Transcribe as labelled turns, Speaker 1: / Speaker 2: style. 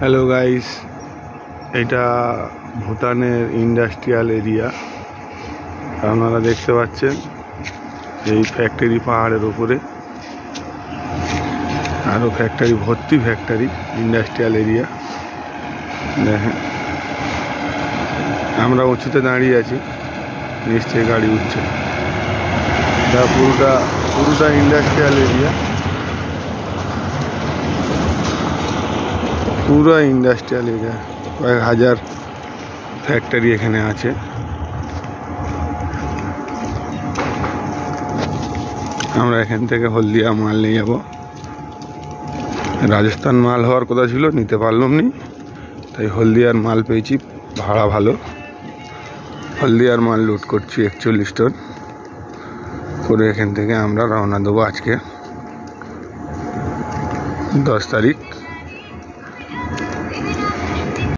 Speaker 1: Hello guys, এটা ভুটানের industrial area. আপনারা দেখতে পাচ্ছেন এই ফ্যাক্টরি পাহাড়ের উপরে, আরও ফ্যাক্টরি ভর্তি, ফ্যাক্টরি ইন্ডাস্ট্রিয়াল এরিয়া। দেখেন আমরা উঁচুতে দাঁড়িয়ে আছি, নিশ্চয়ই গাড়ি উঠছে। এটা পুরোটা ইন্ডাস্ট্রিয়াল এরিয়া, পুরো ইন্ডাস্ট্রিয়াল এরিয়া। কয়েক হাজার ফ্যাক্টরি এখানে আছে। আমরা এখান থেকে হলদিয়া মাল নিয়ে যাব। রাজস্থান মাল হওয়ার কথা ছিল, নিতে পারলাম নি, তাই হলদিয়ার মাল পেয়েছি, ভাড়া ভালো। হলদিয়ার মাল লোড করছি 41 টন করে। এখান থেকে আমরা রওনা দেবো আজকে 10 তারিখ।